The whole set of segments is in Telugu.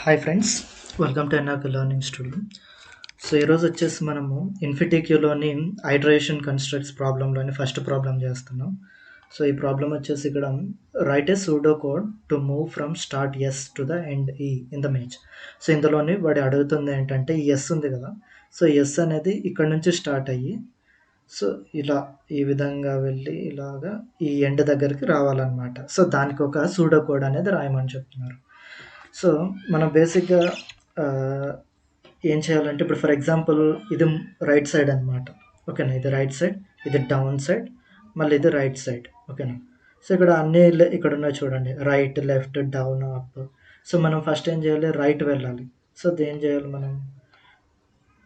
Hi friends, welcome to NRK learning studio. So ఈరోజు వచ్చేసి మనము ఇన్ఫిటిక్యూలోని ఐటరేషన్ కన్స్ట్రక్ట్స్ ప్రాబ్లంలోని ఫస్ట్ ప్రాబ్లం చేస్తున్నాం. సో ఈ ప్రాబ్లం వచ్చేసి ఇక్కడ write a pseudo code to move from start S to the end E in the maze. So ఇందులోని వాడు అడుగుతుంది ఏంటంటే ఈ ఎస్ ఉంది కదా, సో ఎస్ అనేది ఇక్కడ నుంచి స్టార్ట్ అయ్యి సో ఇలా ఈ విధంగా వెళ్ళి ఇలాగా ఈ ఎండ్ దగ్గరికి రావాలన్నమాట. సో దానికి ఒక సూడో కోడ్ అనేది రాయమని చెప్తున్నారు. సో మనం బేసిక్గా ఏం చేయాలంటే ఇప్పుడు ఫర్ ఎగ్జాంపుల్ ఇది రైట్ సైడ్ అనమాట. ఓకేనా, ఇది రైట్ సైడ్, ఇది డౌన్ సైడ్, మళ్ళీ ఇది రైట్ సైడ్. ఓకేనా, సో ఇక్కడ అన్నీ ఇక్కడ ఉన్నాయి చూడండి, right, left, down, up. So మనం ఫస్ట్ ఏం చేయాలి, రైట్ వెళ్ళాలి. సో ఏం చేయాలి, మనం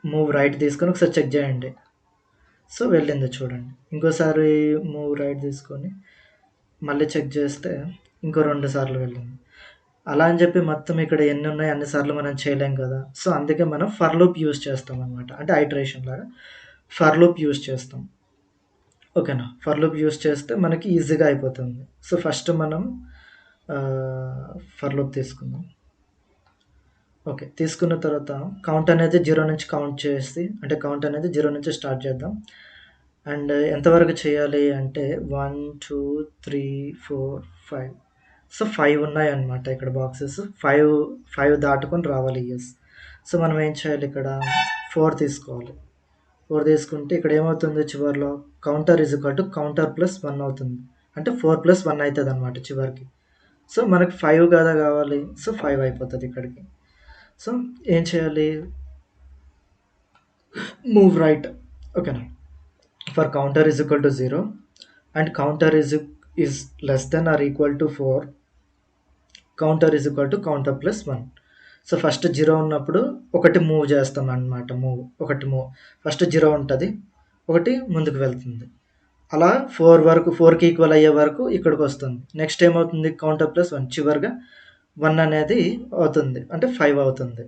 మూవ్ రైట్ తీసుకొని ఒకసారి చెక్ చేయండి. సో వెళ్ళింది చూడండి. ఇంకోసారి మూవ్ రైట్ తీసుకొని మళ్ళీ చెక్ చేస్తే ఇంకో 2 సార్లు వెళ్ళింది. అలా అని చెప్పి మొత్తం ఇక్కడ ఎన్ని ఉన్నాయి అన్ని సార్లు మనం చేయలేం కదా. సో అందుకే మనం ఫర్ లూప్ యూజ్ చేస్తాం అనమాట. అంటే ఐటరేషన్ లాగా ఫర్ లూప్ యూజ్ చేస్తాం. ఓకేనా, ఫర్ లూప్ యూజ్ చేస్తే మనకి ఈజీగా అయిపోతుంది. సో ఫస్ట్ మనం ఫర్ లూప్ తీసుకుందాం. ఓకే, తీసుకున్న తర్వాత కౌంట్ అనేది 0 నుంచి కౌంట్ చేసి, అంటే కౌంట్ అనేది 0 నుంచి స్టార్ట్ చేద్దాం. అండ్ ఎంతవరకు చేయాలి అంటే 1 2 3 4 5. సో 5 ఉన్నాయన్నమాట ఇక్కడ బాక్సెస్. 5 దాటుకొని రావాలి. ఎస్. సో మనం ఏం చేయాలి, ఇక్కడ 4 తీసుకోవాలి. 4 తీసుకుంటే ఇక్కడ ఏమవుతుంది, చివరిలో counter is equal to counter plus 1 అవుతుంది. అంటే 4 + 1 అవుతుంది అనమాట చివరికి. సో మనకి 5 కదా కావాలి, సో 5 అయిపోతుంది ఇక్కడికి. సో ఏం చేయాలి, మూవ్ రైట్. ఓకేనా, for counter is equal to 0 and counter is less than or equal to 4, counter is equal to counter plus 1. So first 0 ఉన్నప్పుడు ఒకటి మూవ్ చేస్తాం అనమాట. ఒకటి మూవ్ ఫస్ట్ 0 ఉంటుంది, ఒకటి ముందుకు వెళ్తుంది. అలా 4 వరకు, 4కి ఈక్వల్ అయ్యే వరకు ఇక్కడికి వస్తుంది. నెక్స్ట్ ఏమవుతుంది, కౌంటర్ ప్లస్ 1, చివరిగా 1 అనేది అవుతుంది, అంటే 5 అవుతుంది.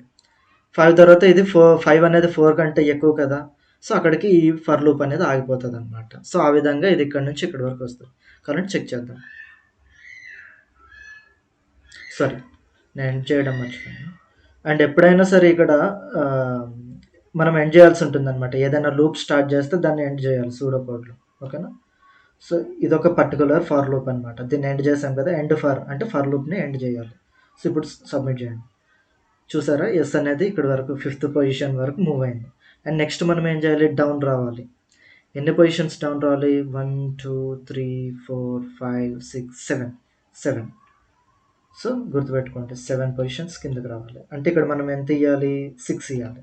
5 తర్వాత ఇది 5 అనేది 4 కంటే ఎక్కువ కదా. సో అక్కడికి ఈ ఫర్ లూప్ అనేది ఆగిపోతుంది అనమాట. సో ఆ విధంగా ఇది ఇక్కడ నుంచి ఇక్కడి వరకు వస్తుంది. కరెంట్ చెక్ చేద్దాం. సారీ, నేను ఎండ్ చేయడం మర్చిపోయాను. అండ్ ఎప్పుడైనా సరే ఇక్కడ మనం ఎండ్ చేయాల్సి ఉంటుంది అనమాట. ఏదైనా లూప్ స్టార్ట్ చేస్తే దాన్ని ఎండ్ చేయాలి సూడో కోడ్లో. ఓకేనా, సో ఇదొక పర్టికులర్ ఫర్ లూప్ అనమాట. దీన్ని ఎండ్ చేసాం కదా, ఎండ్ ఫర్ అంటే ఫర్ లూప్ని ఎండ్ చేయాలి. సో ఇప్పుడు సబ్మిట్ చేయండి. చూసారా, ఎస్ అనేది ఇక్కడ వరకు 5th పొజిషన్ వరకు మూవ్ అయింది. అండ్ నెక్స్ట్ మనం ఏం చేయాలి, డౌన్ రావాలి. ఎన్ని పొజిషన్స్ డౌన్ రావాలి, 1 2 3 4 5 6 7 7. సో గుర్తుపెట్టుకోండి, 7 పొజిషన్స్ కిందకి రావాలి. అంటే ఇక్కడ మనం ఎంత ఇవ్వాలి, 6 ఇవ్వాలి.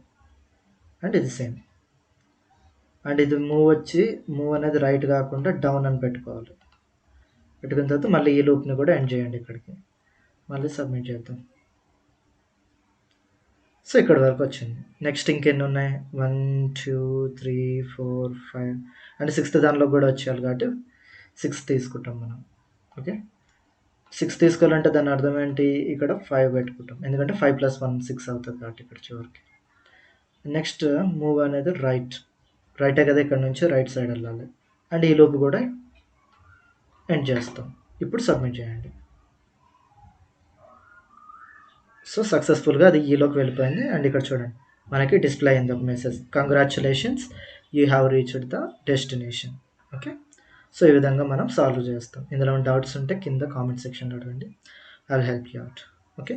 అండ్ ఇది సేమ్. అండ్ ఇది మూవ్ అనేది రైట్ కాకుండా డౌన్ అని పెట్టుకోవాలి. పెట్టుకున్న తర్వాత మళ్ళీ ఈ లూప్ని కూడా ఎండ్ చేయండి ఇక్కడికి. మళ్ళీ సబ్మిట్ చేద్దాం. సో ఇక్కడ వరకు వచ్చింది. నెక్స్ట్ ఇంకెన్ని ఉన్నాయి, 1 2 3 4 5 అంటే 6th దానిలో కూడా వచ్చేయాలి కాబట్టి 6 తీసుకుంటాం మనం. ఓకే, 6 తీసుకోవాలంటే దాని అర్థం ఏంటి, ఇక్కడ 5 పెట్టుకుంటాం. ఎందుకంటే 5 + 1 6 అవుతుంది కాబట్టి ఇక్కడ చివరికి. నెక్స్ట్ మూవ్ అనేది రైటే కదా, ఇక్కడ నుంచి రైట్ సైడ్ వెళ్ళాలి. అండ్ ఈ లూప్ కూడా ఎండ్ చేస్తాం. ఇప్పుడు సబ్మిట్ చేయండి. సో సక్సెస్ఫుల్గా అది ఈలోకి వెళ్ళిపోయింది. అండ్ ఇక్కడ చూడండి, మనకి డిస్ప్లే అయింది ఒక message, congratulations, you have reached the destination. Okay, so ఈ విధంగా మనం సాల్వ్ చేస్తాం. ఇందులో డౌట్స్ ఉంటే కింద కామెంట్ సెక్షన్లో అడగండి. I will help you out. Okay.